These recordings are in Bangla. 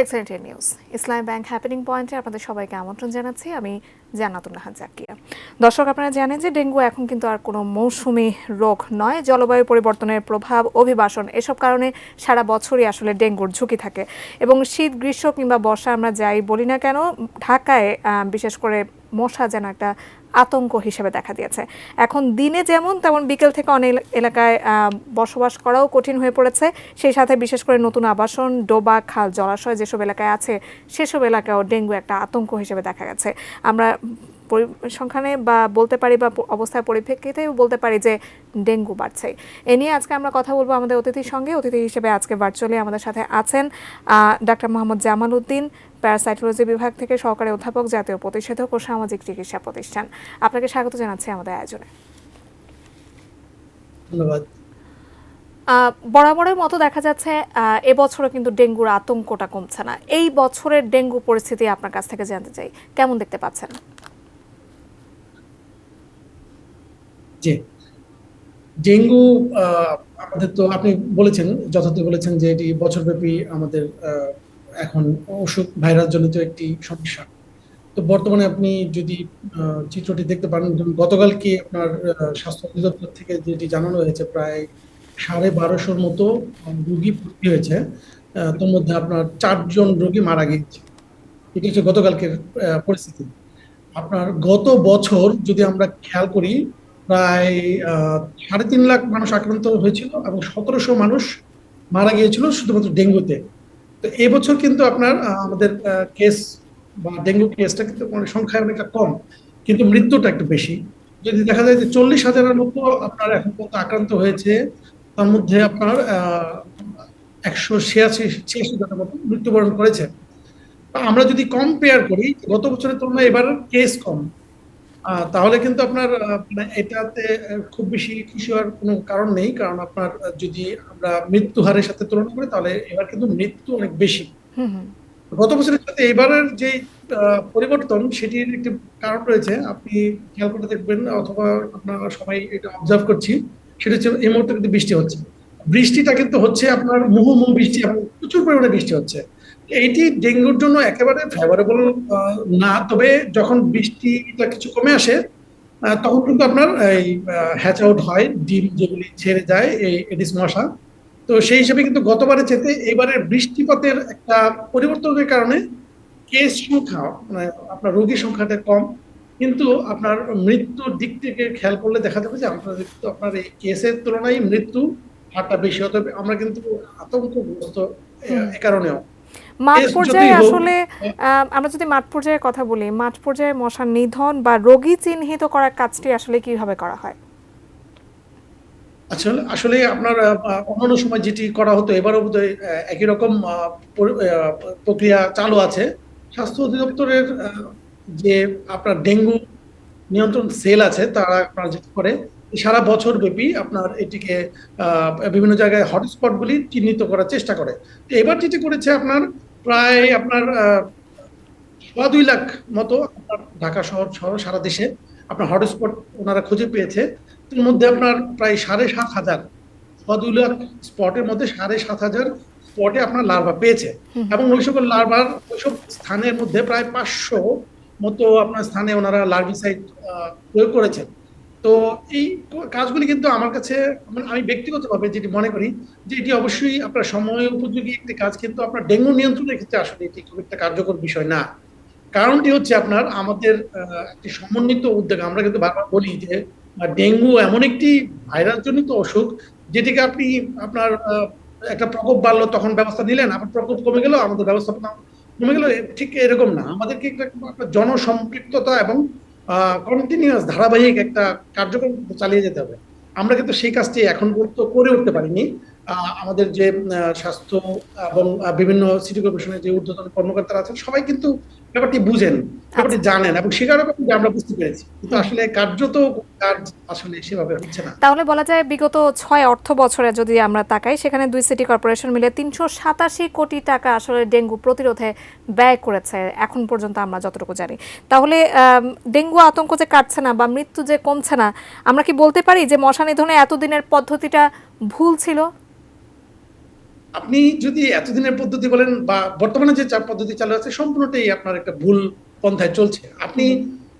ফ্লেক্সিলিটি নিউজ ইসলামী ব্যাংক হ্যাপেনিং পয়েন্টে আপনাদের সবাইকে আমন্ত্রণ জানাচ্ছি। আমি জান্নাতুন নাহার জাকিয়া। দর্শক, আপনারা জানেন যে ডেঙ্গু এখন কিন্তু আর কোনো মৌসুমি রোগ নয়। জলবায়ু পরিবর্তনের প্রভাব, অভিবাসন এসব কারণে সারা বছরই আসলে ডেঙ্গুর ঝুঁকি থাকে এবং শীত, গ্রীষ্ম কিংবা বর্ষা আমরা যাই বলি না কেন, ঢাকায় বিশেষ করে মশা যেন একটা আতঙ্ক হিসেবে দেখা দিয়েছে। এখন দিনে যেমন তেমন বিকেল থেকে অনেক এলাকায় বসবাস করাও কঠিন হয়ে পড়েছে। সেই সাথে বিশেষ করে নতুন আবাসন, ডোবা, খাল, জলাশয় যেসব এলাকায় আছে সেসব এলাকায়ও ডেঙ্গু একটা আতঙ্ক হিসেবে দেখা গেছে। আমরা পরিসংখ্যানে বা বলতে পারি বা অবস্থার পরিপ্রেক্ষিতেও বলতে পারি যে ডেঙ্গু বাড়ছে। এ নিয়ে আজকে আমরা কথা বলবো আমাদের অতিথির সঙ্গে। অতিথি হিসেবে আজকে ভার্চুয়ালি আমাদের সাথে আছেন ডাক্তার মোহাম্মদ জামাল উদ্দিন, প্যারাসাইটোলজি বিভাগ থেকে সহকারী অধ্যাপক, জাতীয় প্রতিষেধক ও সামাজিক চিকিৎসা প্রতিষ্ঠান। আপনাকে স্বাগত জানাচ্ছি আমাদের আয়োজনে। ধন্যবাদ। বরাবরের মতো দেখা যাচ্ছে এবছরও কিন্তু ডেঙ্গুর আতঙ্কটা কমছে না। এই বছরের ডেঙ্গু পরিস্থিতি আপনার কাছ থেকে জানতে চাই, কেমন দেখতে পাচ্ছেন? জি, ডেঙ্গু আমাদের তো আপনি বলেছেন, যথার্থ বলেছেন যে এটি বছরব্যাপী আমাদের এখন অসুখ ভাইরাস জনিত একটি সমস্যা। তো বর্তমানে আপনি যদি চিত্রটি দেখতে পারেন, যেমন গতকালকে আপনার স্বাস্থ্য অধিদপ্তর থেকে যেটি জানানো হয়েছে, প্রায় 1250 মতো রোগী ভর্তি হয়েছে। তার মধ্যে আপনার 4 জন রোগী মারা গিয়েছে। এটি হচ্ছে গতকালকের পরিস্থিতি। আপনার গত বছর যদি আমরা খেয়াল করি, প্রায় 3.5 লাখ মানুষ আক্রান্ত হয়েছিল এবং 1700 মানুষ মারা গিয়েছিল শুধুমাত্র ডেঙ্গুতে। তো এবছর কিন্তু আপনার আমাদের কেস বা ডেঙ্গু কেসটা কিন্তু সংখ্যায় অনেকটা কম, কিন্তু মৃত্যুটা একটু বেশি। যদি দেখা যায় যে 40,000-এর মতো আপনার এখন পর্যন্ত আক্রান্ত হয়েছে, তার মধ্যে আপনার 186 জনের মতো মৃত্যুবরণ করেছে। আমরা যদি কম্পেয়ার করি গত বছরের তুলনায় এবার কেস কম, তাহলে কিন্তু আপনার মানে এটাতে খুব বেশি খুশি হওয়ার কোনো কারণ নেই। কারণ আপনার যদি আমরা মৃত্যু হারের সাথে তুলনা করি, তাহলে এবার কিন্তু মৃত্যু অনেক বেশি। গত বছরের সাথে এবারের যে পরিবর্তন, সেটির একটি কারণ রয়েছে। আপনি খেয়াল করে দেখবেন, অথবা আপনারা সবাই এটা অবজার্ভ করছি, সেটা হচ্ছে এই মুহূর্তে কিন্তু বৃষ্টি হচ্ছে। বৃষ্টিটা কিন্তু হচ্ছে আপনার মুহুর্মুহু বৃষ্টি এবং প্রচুর পরিমাণে বৃষ্টি হচ্ছে। এইটি ডেঙ্গুর জন্য একেবারে ফেভারেবল না। তবে যখন বৃষ্টিটা কিছু কমে আসে, তখন কিন্তু আপনার এই হ্যাচ আউট হয়, ডিম যেগুলি ছেড়ে যায় এই এডিস মশা। তো সেই হিসেবে কিন্তু গতবারের চেয়ে এবারের বৃষ্টিপাতের একটা পরিবর্তনের কারণে কেস সংখ্যা, মানে আপনার রোগীর সংখ্যাটা কম, কিন্তু আপনার মৃত্যুর দিক থেকে খেয়াল করলে দেখা যাবে যে আপনার এই কেসের তুলনায় মৃত্যু হারটা বেশি হতে হবে। আমরা কিন্তু আতঙ্কগ্রস্ত এ কারণেও। মাঠ কেস পর্যায়ে যতই হোক, আসলে আমরা যদি মাঠ পর্যায়ে কথা বলি, মাঠ পর্যায়ে মশা নিধন বা রোগী চিহ্নিত করার কাজটি আসলে কিভাবে করা হয়? আসলে আসলে আপনার অন্যান্য সময় যেটি করা হতো, এবারও বোধহয় একই রকম প্রক্রিয়া চালু আছে। স্বাস্থ্য অধিদপ্তরের যে আপনার ডেঙ্গু নিয়ন্ত্রণ সেল আছে, তারা আপনার যেটা করে সারা বছর ব্যাপী আপনার এটিকে বিভিন্ন জায়গায় হটস্পট গুলি চিহ্নিত করার চেষ্টা করে। তো এবার যেটি করেছে আপনার প্রায় আপনার 2.5 লাখ মতো আপনার ঢাকা শহর সহ সারা দেশে আপনার হটস্পট ওনারা খুঁজে পেয়েছে। তার মধ্যে আপনার প্রায় 7,500, 2.5 লাখ স্পটের মধ্যে 7,500 স্পটে আপনার লার্ভা পেয়েছে। এবং ওই সকল লার্ভার ওইসব স্থানের মধ্যে প্রায় 500 মতো আপনার স্থানে ওনারা লার্ভিসাইড প্রয়োগ করেছেন। তো এই কাজগুলি কিন্তু আমার কাছে, আমি ব্যক্তিগতভাবে যেটি মনে করি যে এটি অবশ্যই আপনার সময় উপযোগী একটি কাজ, কিন্তু আপনার ডেঙ্গু নিয়ন্ত্রণের ক্ষেত্রে আসলে এটি খুব একটা কার্যকর বিষয় না। কারণটি হচ্ছে আপনার আমাদের একটি সমন্বিত উদ্যোগ। আমরা কিন্তু বারবার বলি যে ডেঙ্গু এমন একটি ভাইরাস জনিত অসুখ, যেটিকে আপনি আপনার একটা প্রকোপ বাড়লো তখন ব্যবস্থা নিলেন, আবার প্রকোপ কমে গেল আমাদের ব্যবস্থাপনা কমে গেল। ঠিক এরকম না, আমাদেরকে একটা জনসম্পৃক্ততা এবং কন্টিনিউয়াস ধারাবাহিক একটা কার্যক্রম চালিয়ে যেতে হবে। আমরা কিন্তু সেই কাজটি এখন পর্যন্ত করে উঠতে পারিনি। আমাদের যে স্বাস্থ্য এবং বিভিন্ন সিটি কর্পোরেশনের যে ঊর্ধ্বতন কর্মকর্তারা আছেন, সবাই কিন্তু ব্যাপারটি বুঝেন, ব্যাপারটি জানেন, এবং সে কারণে আমরা বুঝতে পেরেছি, কিন্তু আসলে কার্যত কাজ আসলে সেভাবে হচ্ছে না। তাহলে বলা যায় বিগত 6 অর্থ বছরে যদি আমরা তাকাই, সেখানে 2 সিটি কর্পোরেশন মিলে 387 কোটি টাকা আসলে ডেঙ্গু প্রতিরোধে ব্যয় করেছে এখন পর্যন্ত আমরা যতটুকু জানি। তাহলে ডেঙ্গু আতঙ্ক যে কাটছে না বা মৃত্যু যে কমছে না, আমরা কি বলতে পারি যে মশা নিধনে এতদিনের পদ্ধতিটা ভুল ছিল? আপনি যদি এতদিনের পদ্ধতি বলেন বা বর্তমানে যে পদ্ধতি চালু আছে সম্পূর্ণটাই আপনার একটা ভুল পন্থায় চলছে। আপনি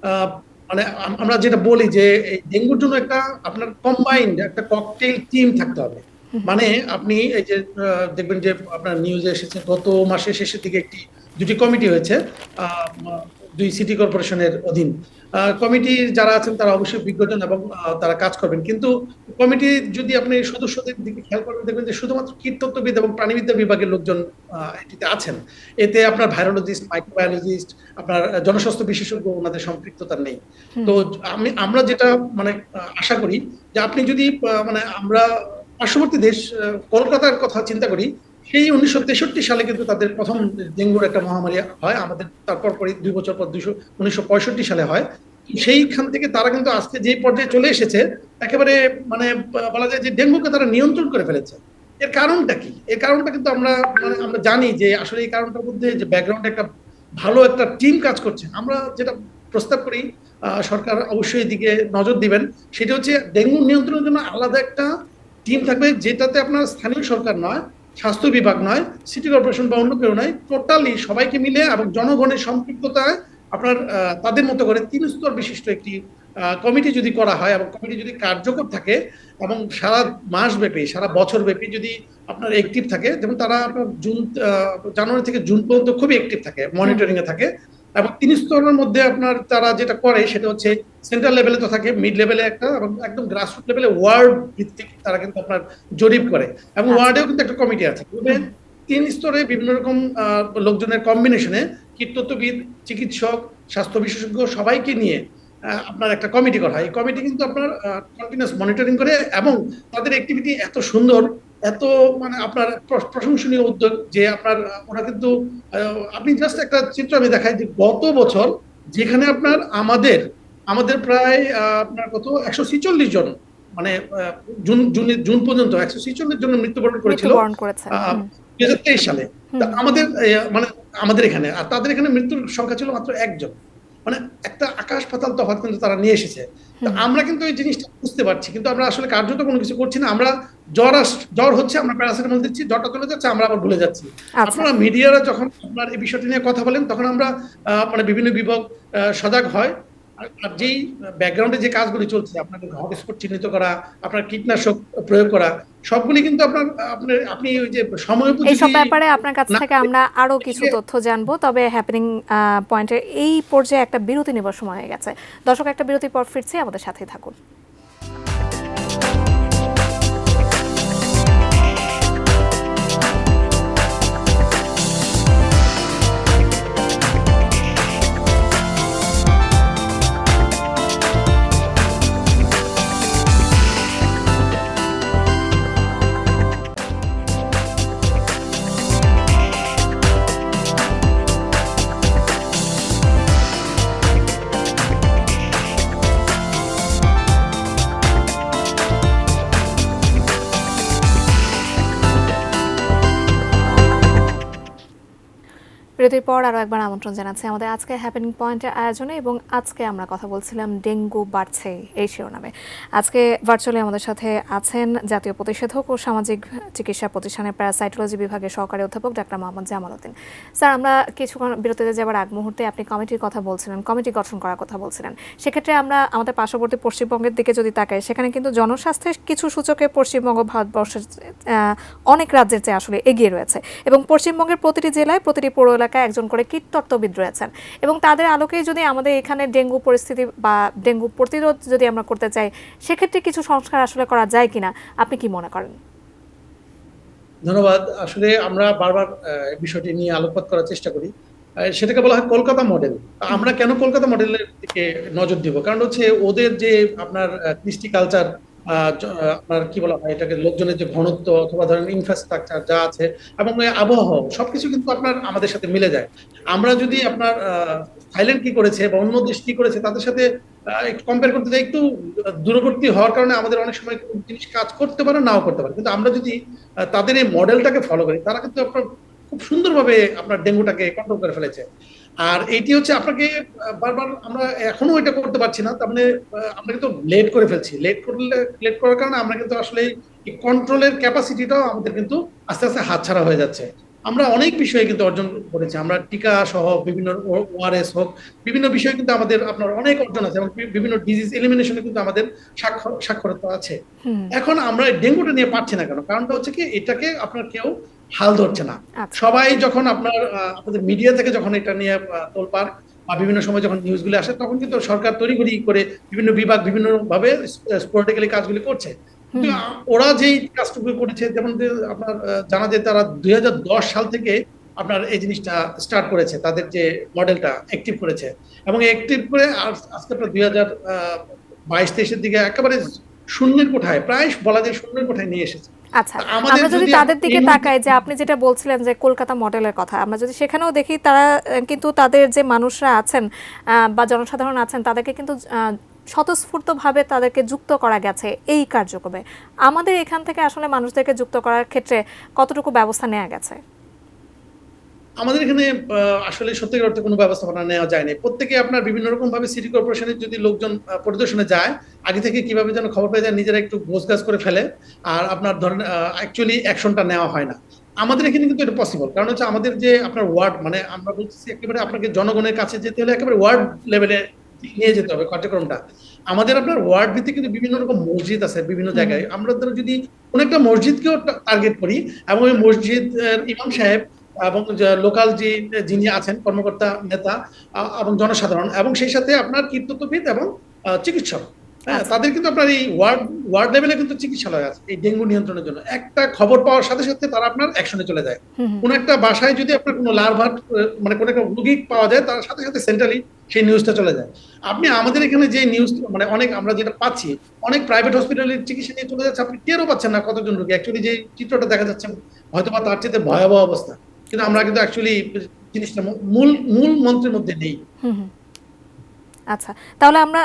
আহ, মানে আমরা যেটা বলি যে এই ডেঙ্গুর জন্য একটা আপনার কম্বাইন্ড একটা ককটেল টিম থাকতে হবে। মানে আপনি এই যে দেখবেন যে আপনার নিউজে এসেছে গত মাসের শেষের দিকে দুটি কমিটি হয়েছে আহ, দুই সিটি কর্পোরেশনের অধীন। কমিটির যারা আছেন তারা অবশ্যই বিজ্ঞজন এবং তারা কাজ করবেন, কিন্তু কমিটি যদি আপনি সদস্যদের দিকে খেয়াল করবেন দেখবেন যে শুধুমাত্র কীটতত্ত্ববিদ এবং প্রাণীবিদ্যা বিভাগের লোকজন এটিতে আছেন। এতে আপনার ভাইরোলজিস্ট, মাইক্রোবায়োলজিস্ট, আপনার জনস্বাস্থ্য বিশেষজ্ঞ ওনাদের সম্পৃক্ততা নেই। তো আমরা যেটা মানে আশা করি যে আপনি যদি মানে আমরা পার্শ্ববর্তী দেশ কলকাতার কথা চিন্তা করি, সেই 1963 সালে কিন্তু তাদের প্রথম ডেঙ্গুর একটা মহামারী হয়, আমাদের তারপর পরে 2 বছর পর 1965 সালে হয়। সেইখান থেকে তারা কিন্তু আজকে যে পর্যায়ে চলে এসেছে একেবারে মানে বলা যায় যে ডেঙ্গুকে তারা নিয়ন্ত্রণ করে ফেলেছে। এর কারণটা কি? এর কারণটা কিন্তু আমরা মানে আমরা জানি যে আসলে এই কারণটার মধ্যে যে ব্যাকগ্রাউন্ডে একটা ভালো একটা টিম কাজ করছে। আমরা যেটা প্রস্তাব করি সরকার অবশ্যই এদিকে নজর দিবেন, সেটা হচ্ছে ডেঙ্গু নিয়ন্ত্রণের জন্য আলাদা একটা টিম থাকবে, যেটাতে আপনার স্থানীয় সরকার নয়, স্বাস্থ্য বিভাগ নয়, সিটি কর্পোরেশন বা অন্য কেউ নয়, টোটালি সবাইকে মিলে এবং জনগণের সম্পৃক্ততায় আপনার তাদের মতো করে 3 স্তর বিশিষ্ট একটি কমিটি যদি করা হয় এবং কমিটি যদি কার্যকর থাকে এবং সারা মাস ব্যাপী সারা বছর ব্যাপী যদি আপনার অ্যাক্টিভ থাকে, যেমন তারা আপনার জানুয়ারি থেকে জুন পর্যন্ত খুবই অ্যাক্টিভ থাকে, মনিটরিং এ থাকে, এবং 3 স্তরের মধ্যে আপনার তারা যেটা করে সেটা হচ্ছে সেন্ট্রাল লেভেলে তো থাকে, মিড লেভেলে একটা, এবং একদম গ্রাসরুট লেভেলে ওয়ার্ড ভিত্তিক তারা কিন্তু আপনার জরিপ করে, এবং ওয়ার্ডেও কিন্তু একটা কমিটি আছে। তবে 3 স্তরে বিভিন্ন রকম লোকজনের কম্বিনেশনে কীটতত্ত্ববিদ, চিকিৎসক, স্বাস্থ্য বিশেষজ্ঞ সবাইকে নিয়ে আপনার একটা কমিটি করা হয়। এই কমিটি কিন্তু আপনার কন্টিনিউয়াস মনিটরিং করে, এবং তাদের অ্যাক্টিভিটি এত সুন্দর, এত মানে আপনার প্রশংসনীয় উদ্যোগ যে আপনার ওরা কিন্তু আপনি জাস্ট একটা চিত্র আমি দেখাই যে গত বছর যেখানে আপনার আমাদের আমাদের প্রায় আপনার কত 146 জন মানে জুন জুন পর্যন্ত 146 জন মৃত্যুবরণ করেছিল 2023 সালে। আমাদের মানে আমাদের এখানে, আর তাদের এখানে মৃত্যুর সংখ্যা ছিল মাত্র 1 জন। মানে একটা আকাশ পাতাল তফাৎ কিন্তু তারা নিয়ে এসেছে। আমরা কিন্তু এই জিনিসটা বুঝতে পারছি, কিন্তু আমরা আসলে কার্যত কোনো কিছু করছি না। আমরা জ্বর হচ্ছে, আমরা প্যারাসিটামল দিচ্ছি, জ্বরটা চলে যাচ্ছে, আমরা আবার ভুলে যাচ্ছি। আপনারা মিডিয়ারা যখন আপনার এই বিষয়টি নিয়ে কথা বলেন তখন আমরা মানে বিভিন্ন বিভাগ সজাগ হয়। আর যেই ব্যাকগ্রাউন্ডে যে কাজগুলি চলছে, আপনাদের হটস্পট চিহ্নিত করা, আপনার কীটনাশক প্রয়োগ করা, সবগুলি কিন্তু আপনি ওই যে সময় এইসব ব্যাপারে আপনার কাছ থেকে আমরা আরো কিছু তথ্য জানবো। তবে হ্যাপেনিং পয়েন্টের এই পর্যায়ে একটা বিরতি নেবার সময় হয়ে গেছে। দর্শক, একটা বিরতির পর ফিরছি, আমাদের সাথেই থাকুন। বিরতির পর আরও একবার আমন্ত্রণ জানাচ্ছি আমাদের আজকে হ্যাপেনিং পয়েন্টের আয়োজনে, এবং আজকে আমরা কথা বলছিলাম ডেঙ্গু বাড়ছে এই শিরোনামে। আজকে ভার্চুয়ালি আমাদের সাথে আছেন জাতীয় প্রতিষেধক ও সামাজিক চিকিৎসা প্রতিষ্ঠানের প্যারাসাইটোলজি বিভাগের সহকারী অধ্যাপক ডাক্তার মোহাম্মদ জামাল উদ্দিন। স্যার, আমরা কিছুক্ষণ বিরতিতে যাবার আগ মুহূর্তে আপনি কমিটির কথা বলছিলেন, কমিটি গঠন করার কথা বলছিলেন। সেক্ষেত্রে আমরা আমাদের পার্শ্ববর্তী পশ্চিমবঙ্গের দিকে যদি তাকাই, সেখানে কিন্তু জনস্বাস্থ্যের কিছু সূচকে পশ্চিমবঙ্গ ভারতবর্ষের অনেক রাজ্যের চেয়ে আসলে এগিয়ে রয়েছে, এবং পশ্চিমবঙ্গের প্রতিটি জেলায় প্রতিটি পৌর এলাকায় একজন করে কীটতত্ত্ববিদ রয়েছেন, এবং তাদের আলোকে যদি আমাদের এখানে ডেঙ্গু পরিস্থিতি বা ডেঙ্গু প্রতিরোধ যদি আমরা করতে চাই, সেক্ষেত্রে কিছু সংস্কার আসলে করা যায় কিনা, আপনি কি মনে করেন? ধন্যবাদ। আসলে আমরা বারবার বিষয়টি নিয়ে আলোকপাত করার চেষ্টা করি। সেটাকে বলা হয় কলকাতা মডেল। আমরা কেন কলকাতা মডেলের দিকে নজর দিব? কারণ হচ্ছে ওদের যে আপনার কৃষ্টি কালচার, আপনার কি বলা হয় এটাকে, লোকজনের যে ঘনত্ব অথবা ধরেন ইনফ্রাস্ট্রাকচার যা আছে এবং আবহাওয়া, সবকিছু কিন্তু আপনার আমাদের সাথে মিলে যায়। আমরা যদি আপনার থাইল্যান্ড কি করেছে বা অন্য দেশ কি করেছে তাদের সাথে একটু কম্পেয়ার করতে যাই, একটু দূরবর্তী হওয়ার কারণে আমাদের অনেক সময় জিনিস কাজ করতে পারে, নাও করতে পারে। কিন্তু আমরা যদি তাদের এই মডেলটাকে ফলো করি, তারা কিন্তু আপনার খুব সুন্দরভাবে আপনার ডেঙ্গুটাকে কন্ট্রোল করে ফেলেছে। আর এইটি হচ্ছে আপনাকে বারবার আমরা এখনো এটা করতে পারছি না, তার মানে আমরা কিন্তু লেট করে ফেলছি। লেট করার কারণে আমরা কিন্তু আসলে এই কন্ট্রোলের ক্যাপাসিটিটাও আমাদের কিন্তু আস্তে আস্তে হাতছাড়া হয়ে যাচ্ছে। আমরা অনেক বিষয়ে কিন্তু অর্জন করেছি, আমরা টিকা সহ বিভিন্ন ওআরএস হোক, বিভিন্ন বিষয়ে কিন্তু আমাদের আপনার অনেক অর্জন আছে এবং বিভিন্ন ডিজিজ এলিমিনেশনে কিন্তু আমাদের সাক্ষরতা আছে। হুম। এখন আমরা ডেঙ্গুটা নিয়ে পারছি না কেন? কারণটা হচ্ছে কি, এটাকে আপনার কেউ হাল ধরছে না। আচ্ছা। সবাই যখন আপনার আমাদের মিডিয়া থেকে যখন এটা নিয়ে তোলপাড় বা বিভিন্ন সময় যখন নিউজগুলো আসে, তখন কিন্তু সরকার তড়িঘড়ি করে বিভিন্ন বিভাগ বিভিন্ন ভাবে স্পোর্টিক্যালি কাজগুলি করছে। কিন্তু হুম। ওরা যেই কাজটুকু করেছে, যেমন যে আপনার জানা যায় তারা 2010 সাল থেকে আপনার এই জিনিসটা স্টার্ট করেছে, তাদের যে মডেলটা অ্যাক্টিভ করেছে এবং অ্যাক্টিভ করে আজকে আপনার 2022-23-এর দিকে একেবারে শূন্যের কোঠায়, প্রায় বলা যায় শূন্যের কোঠায় নিয়ে এসেছে। আচ্ছা, আমাদের আমরা যদি যদি তাদের দিকে এই মুহূর্তে তাকাই, যে আপনি যেটা বলছিলেন যে কলকাতা মডেলের কথা, আমরা যদি সেখানেও দেখি, তারা কিন্তু তাদের যে মানুষরা আছেন বা জনসাধারণ আছেন, তাদেরকে কিন্তু স্বতঃস্ফূর্তভাবে তাদেরকে যুক্ত করা গেছে এই কার্যক্রমে। আমাদের এখান থেকে আসলে মানুষদেরকে যুক্ত করার ক্ষেত্রে কতটুকু ব্যবস্থা নেওয়া গেছে? আমাদের এখানে আসলে সত্যিকার অর্থে কোনো ব্যবস্থাপনা নেওয়া যায়নি। প্রত্যেকে আপনার বিভিন্ন রকম ভাবে সিটি কর্পোরেশনের যদি লোকজন পরিদর্শনে যায়, আগে থেকে কিভাবে যেন খবর পেয়ে যায়, নিজেরা একটু গোছগাছ করে ফেলে, আর আপনার ধরেন অ্যাকচুয়ালি অ্যাকশনটা নেওয়া হয় না। আমাদের এখানে কিন্তু এটা পসিবল, কারণ হচ্ছে আমাদের যে আপনার ওয়ার্ড, মানে আমরা বলতেছি একেবারে আপনাকে জনগণের কাছে যেতে হলে একেবারে ওয়ার্ড লেভেলে নিয়ে যেতে হবে কার্যক্রমটা। আমাদের আপনার ওয়ার্ড ভিত্তিক কিন্তু বিভিন্ন রকম মসজিদ আছে বিভিন্ন জায়গায়। আমরা ধরো যদি কোনো একটা মসজিদকেও টার্গেট করি এবং ওই মসজিদ ইমাম সাহেব এবং লোকাল যিনি আছেন কর্মকর্তা, নেতা এবং জনসাধারণ, এবং সেই সাথে আপনার কীটতত্ত্ববিদ এবং চিকিৎসক, হ্যাঁ, তাদের কিন্তু আপনার এই ওয়ার্ড লেভেলে কিন্তু চিকিৎসালয় আছে এই ডেঙ্গু নিয়ন্ত্রণের জন্য। একটা খবর পাওয়ার সাথে সাথে তারা আপনার অ্যাকশনে চলে যায়। কোন একটা বাসায় যদি আপনার কোনো লার্ভার, মানে কোনো একটা রোগী পাওয়া যায়, তার সাথে সাথে সেন্ট্রালি সেই নিউজটা চলে যায়। আপনি আমাদের এখানে যে নিউজ, মানে অনেক আমরা যেটা পাচ্ছি, অনেক প্রাইভেট হসপিটালের চিকিৎসা নিয়ে চলে যাচ্ছে, আপনি টেরও পাচ্ছেন না কতজন রোগী। অ্যাকচুয়ালি যে চিত্রটা দেখা যাচ্ছে হয়তো বা তার চেয়ে ভয়াবহ অবস্থা, কিন্তু আমরা কিন্তু অ্যাকচুয়ালি জিনিসটা মূল মূল মন্ত্রের মধ্যে নেই। আচ্ছা, তাহলে আমরা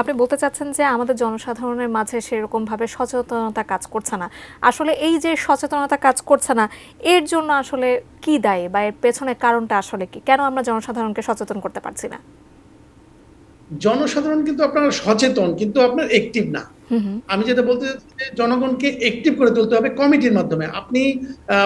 আপনি বলতে চাচ্ছেন যে আমাদের জনসাধারণের মাঝে সেরকম ভাবে সচেতনতা কাজ করছে না। আসলে এই যে সচেতনতা কাজ করছে না, এর জন্য আসলে কি দায়ী বা এর পেছনে কারণটা আসলে কি? কেন আমরা জনসাধারণকে সচেতন করতে পারছি না? জনসাধারণ কিন্তু আপনার সচেতন, কিন্তু আপনার অ্যাক্টিভ না। আমি যেটা বলতে চাচ্ছি যে জনগণকে অ্যাক্টিভ করে তুলতে হবে কমিটির মাধ্যমে। আপনি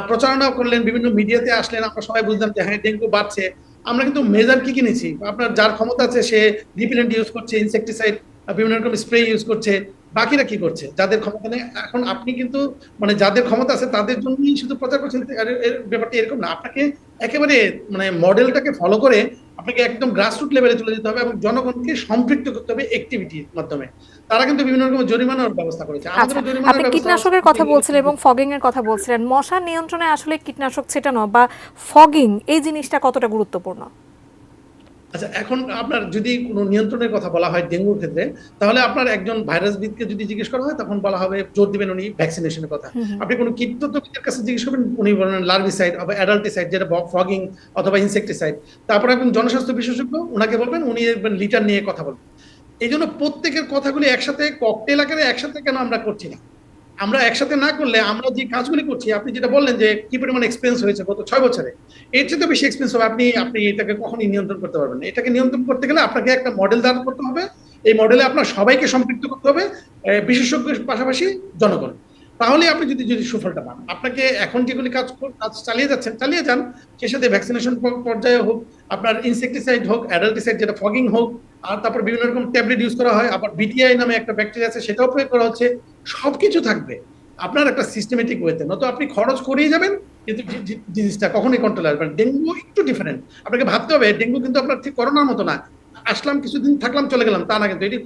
প্রচারণা করলেন, বিভিন্ন মিডিয়াতে আসলেন, আমরা সবাই বুঝলাম যে হ্যাঁ ডেঙ্গু বাড়ছে। আমরা কিন্তু মেজার কি নিয়েছি? আপনার যার ক্ষমতা আছে সে রিপেলেন্ট ইউজ করছে, ইনসেকটিসাইড, বিভিন্ন রকম স্প্রে ইউজ করছে। বাকিরা কি করছে? যাদের ক্ষমতা নেই, এখন আপনি কিন্তু মানে যাদের ক্ষমতা আছে তাদের জন্যই শুধু প্রচার করছেন, এর ব্যাপারটা এরকম না। আপনাকে একেবারে মানে মডেলটাকে ফলো করে আপনাকে একদম গ্রাসরুট লেভেলে চলে যেতে হবে এবং জনগণকে সম্পৃক্ত করতে হবে অ্যাক্টিভিটির মাধ্যমে। তারা কিন্তু বিভিন্ন রকম জরিমানার ব্যবস্থা করেছে। আচ্ছা, আমাদেরও জরিমানার আপনি ব্যবস্থা কীটনাশকের কথা বলছিলেন এবং ফগিং এর কথা বলছিলেন। মশা নিয়ন্ত্রণে আসলে কীটনাশক ছেটানো বা ফগিং এই জিনিসটা কতটা গুরুত্বপূর্ণ? আচ্ছা, এখন আপনার যদি কোনো নিয়ন্ত্রণের কথা বলা হয় ডেঙ্গুর ক্ষেত্রে, তাহলে আপনার একজন ভাইরাসবিদকে যদি জিজ্ঞেস করা হয়, তখন বলা হবে, জোর দিবেন উনি ভ্যাকসিনেশনের কথা। আপনি কোনো কীটতত্ত্ববিদের কাছে জিজ্ঞেস করবেন, উনি বলবেন লার্ভিসাইড অথবা অ্যাডাল্টিসাইড, যেটা ফগিং অথবা ইনসেকটিসাইড। তারপর একজন জনস্বাস্থ্য বিশেষজ্ঞ, উনাকে বলবেন, উনি দেখবেন লিটার নিয়ে কথা বলবেন। এই জন্য প্রত্যেকের কথাগুলি একসাথে ককটেল আকারে একসাথে কেন আমরা করছি না? আমরা একসাথে না করলে আমরা যে কাজগুলি করছি, আপনি যেটা বললেন যে কি পরিমাণ এক্সপেন্স হয়েছে গত 6 বছরে, এর চেয়ে তো বেশি এক্সপেন্স হবে। আপনি এটাকে কখনোই নিয়ন্ত্রণ করতে পারবেন না। এটাকে নিয়ন্ত্রণ করতে গেলে আপনাকে একটা মডেল দাঁড় করতে হবে। এই মডেলে আপনার সবাইকে সম্পৃক্ত করতে হবে, বিশেষজ্ঞের পাশাপাশি জনগণ। তাহলে আপনি যদি যদি সুফলটা পান, আপনাকে এখন যেগুলি কাজ চালিয়ে যাচ্ছেন, চালিয়ে যান। সে সাথে ভ্যাকসিনেশন পর্যায়ে হোক, আপনার ইনসেকটিসাইড হোক, অ্যাডাল্টিসাইড যেটা ফগিং হোক, আর তারপর বিভিন্ন রকম ট্যাবলেট ইউজ করা হয়, আবার বিটিআই নামে একটা ব্যাকটেরিয়া আছে সেটাও প্রয়োগ করা হচ্ছে। সবকিছু থাকবে আপনার একটা সিস্টেমেটিক ওয়েতে, নয়তো আপনি খরচ করেই যাবেন, কিন্তু জিনিসটা কখনোই কন্ট্রোল আসবে না। ডেঙ্গু একটু ডিফারেন্ট, আপনাকে ভাবতে হবে ডেঙ্গু কিন্তু আপনার ঠিক করোনার মতো না, আসলাম কিছুদিন থাকলাম চলে গেলাম, তা না। কিন্তু এটি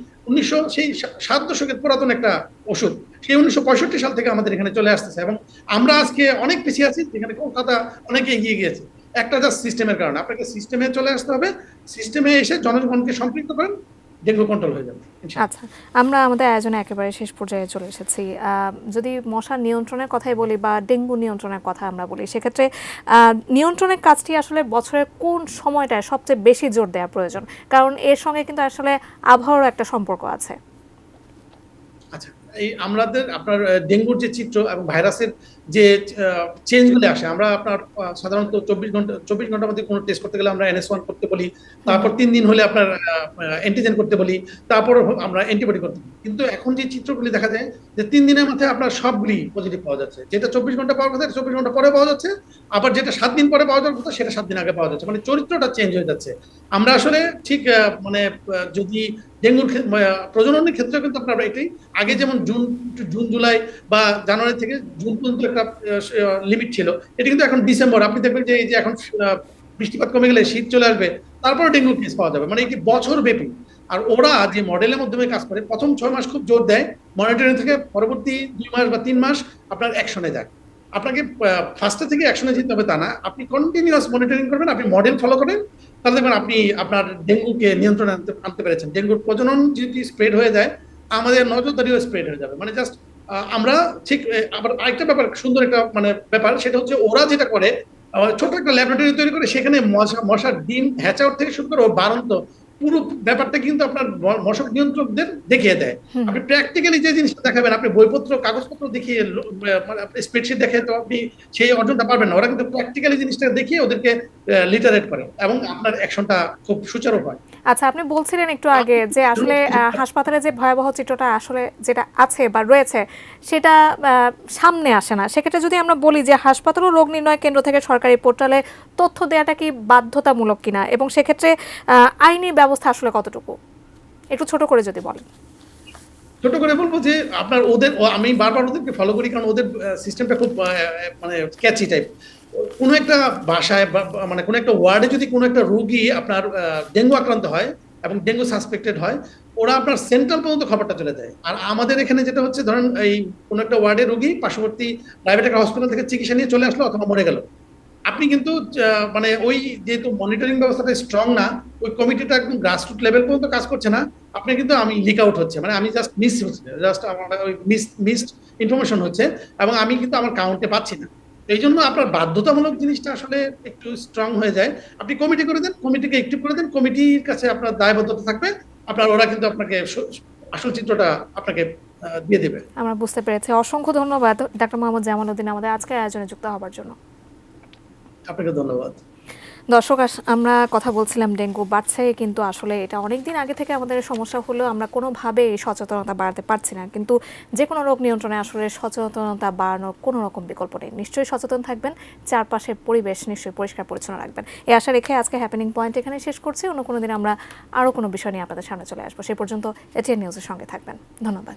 7 দশকের পুরাতন একটা ওষুধ, সেই 1965 সাল থেকে আমাদের এখানে চলে আসতেছে এবং আমরা আজকে অনেক পিছিয়ে আছি, যেখানে কলকাতা অনেকে এগিয়ে গিয়েছে। একটা জাস্ট সিস্টেমের কারণে। আপনাকে সিস্টেমে চলে আসতে হবে, সিস্টেমে এসে জনগণকে সম্পৃক্ত করেন, ডেঙ্গু কন্ট্রোল হয়ে যাবে। আচ্ছা, আমরা আমাদের আয়োজনে একেবারে শেষ পর্যায়ে চলে এসেছি। যদি মশা নিয়ন্ত্রণের কথাই বলি বা ডেঙ্গু নিয়ন্ত্রণের কথা আমরা বলি, সেক্ষেত্রে নিয়ন্ত্রণের কাজটি আসলে বছরের কোন সময়টায় সবচেয়ে বেশি জোর দেওয়া প্রয়োজন? কারণ এর সঙ্গে কিন্তু আসলে আবহাওয়ারও একটা সম্পর্ক আছে। আচ্ছা, এই আমাদের আপনার ডেঙ্গুর যে চিত্র এবং ভাইরাসের যে চেঞ্জগুলো আসে, আমরা আপনার সাধারণত 24 ঘন্টার মধ্যে কোনো টেস্ট করতে গেলে আমরা NS1 করতে বলি, তারপর 3 দিন হলে আপনার অ্যান্টিজেন করতে বলি, তারপর আমরা অ্যান্টিবডি করতে বলি। কিন্তু এখন যে চিত্রগুলি দেখা যায় যে 3 দিনের মধ্যে আপনার সবগুলি পজিটিভ পাওয়া যাচ্ছে, যেটা 24 ঘন্টা পাওয়ার কথা 24 ঘন্টা পরে পাওয়া যাচ্ছে, আবার যেটা 7 দিন পরে পাওয়া যাওয়ার কথা সেটা 7 দিন আগে পাওয়া যাচ্ছে। মানে চরিত্রটা চেঞ্জ হয়ে যাচ্ছে। আমরা আসলে ঠিক মানে যদি ডেঙ্গুর প্রজননের ক্ষেত্রে কিন্তু আপনার এটাই আগে যেমন জুন জুলাই বা জানুয়ারি থেকে জুন পর্যন্ত একটা লিমিট ছিল, এটা কিন্তু এখন ডিসেম্বর। আপনি দেখবেন যে এই যে এখন বৃষ্টিপাত কমে গেলে শীত চলে আসবে, তারপরে ডেঙ্গু কেস পাওয়া যাবে। মানে এটি বছর ব্যাপী। আর ওরা যে মডেলের মাধ্যমে কাজ করে, প্রথম 6 মাস খুব জোর দেয় মনিটরিং থেকে, পরবর্তী 2 মাস বা 3 মাস আপনার অ্যাকশনে যায়। আপনাকে ফার্স্টে থেকে অ্যাকশনে যেতে হবে তা না, আপনি কন্টিনিউয়াস মনিটরিং করবেন, আপনি মডেল ফলো করবেন, তাহলে দেখবেন আপনি আপনার ডেঙ্গুকে নিয়ন্ত্রণে আনতে পেরেছেন। ডেঙ্গুর প্রজনন যদি স্প্রেড হয়ে যায়, আমাদের নজরদারিও স্প্রেড হয়ে যাবে। মানে জাস্ট আমরা ঠিক আবার আরেকটা ব্যাপার, সুন্দর একটা মানে ব্যাপার, সেটা হচ্ছে ওরা যেটা করে ছোট একটা ল্যাবরেটরি তৈরি করে সেখানে মশার ডিম হ্যাচ আউট থেকে শুরু করে ও বাড়ন্ত পুরো ব্যাপারটা কিন্তু আপনার মশক নিয়ন্ত্রকদের দেখিয়ে দেয়। আপনি প্র্যাকটিক্যালি যে জিনিসটা দেখাবেন, আপনি বইপত্র কাগজপত্র দেখিয়ে স্প্রেডশিট দেখে তো আপনি সেই অর্জনটা পারবেন না। ওরা কিন্তু প্র্যাকটিক্যালি জিনিসটা দেখিয়ে ওদেরকে লিটারেট করে এবং আপনার অ্যাকশনটা খুব সুচারু হয়। আচ্ছা, আপনি বলছিলেন একটু আগে যে আসলে হাসপাতালে যে ভয়াবহ চিত্রটা আসলে যেটা আছে বা রয়েছে সেটা সামনে আসে না। সেক্ষেত্রে যদি আমরা বলি যে হাসপাতাল ও রোগ নির্ণয় কেন্দ্র থেকে সরকারি পোর্টালে তথ্য দেওয়াটা কি বাধ্যতামূলক কিনা, এবং সেক্ষেত্রে আইনি ব্যবস্থা আসলে কতটুকু, একটু ছোট করে যদি বলেন। ছোট করে বলবো যে আপনার ওদের আমি বারবার ওদেরকে ফলো করি, কারণ ওদের সিস্টেমটা খুব মানে ক্যাচি টাইপ। কোনো একটা বাসায় মানে কোনো একটা ওয়ার্ডে যদি কোনো একটা রোগী আপনার ডেঙ্গু আক্রান্ত হয় এবং ডেঙ্গু সাসপেক্টেড হয়, ওরা আপনার সেন্ট্রাল পর্যন্ত খবরটা চলে যায়। আর আমাদের এখানে যেটা হচ্ছে, ধরেন এই কোনো একটা ওয়ার্ডে রোগী পার্শ্ববর্তী প্রাইভেট একটা হসপিটাল থেকে চিকিৎসা নিয়ে চলে আসলো অথবা মরে গেল, আপনি কিন্তু মানে ওই যেহেতু মনিটরিং ব্যবস্থাটা স্ট্রং না, ওই কমিটিটা একদম গ্রাসরুট লেভেল পর্যন্ত কাজ করছে না, আপনি কিন্তু আমি লিক আউট হচ্ছে, মানে আমি জাস্ট আমার ওই মিসড ইনফরমেশন হচ্ছে এবং আমি কিন্তু আমার কাউন্টে পাচ্ছি না। এই জন্য আপনার বাধ্যতামূলক জিনিসটা আসলে একটু স্ট্রং হয়ে যায়। আপনি কমিটি করে দেন, কমিটিকে অ্যাক্টিভ করে দেন, কমিটির কাছে আপনার দায়বদ্ধতা থাকবে, আপনার ওরা কিন্তু আপনাকে আসল চিত্রটা আপনাকে দিয়ে দেবে। আমরা বুঝতে পেরেছি। অসংখ্য ধন্যবাদ ডাক্তার মোহাম্মদ জামালউদ্দিন আমাদের আজকের আয়োজনে যুক্ত হওয়ার জন্য। আপনাকে ধন্যবাদ। দর্শক, আমরা কথা বলছিলাম ডেঙ্গু বাড়ছে, কিন্তু আসলে এটা অনেক দিন আগে থেকে আমাদের সমস্যা হলেও আমরা কোনোভাবে সচেতনতা বাড়াতে পারছি না। কিন্তু যে কোনো রোগ নিয়ন্ত্রণে আসলে সচেতনতা বাড়ানোর কোনো রকম বিকল্প নেই। নিশ্চয়ই সচেতন থাকবেন, চারপাশের পরিবেশ নিশ্চয়ই পরিষ্কার পরিচ্ছন্ন রাখবেন। এই আশা রেখে আজকে হ্যাপেনিং পয়েন্ট এখানে শেষ করছি। অন্য কোনো দিন আমরা আরও কোনো বিষয় নিয়ে আপনাদের সামনে চলে আসবো। সে পর্যন্ত এটিএন নিউজের সঙ্গে থাকবেন। ধন্যবাদ।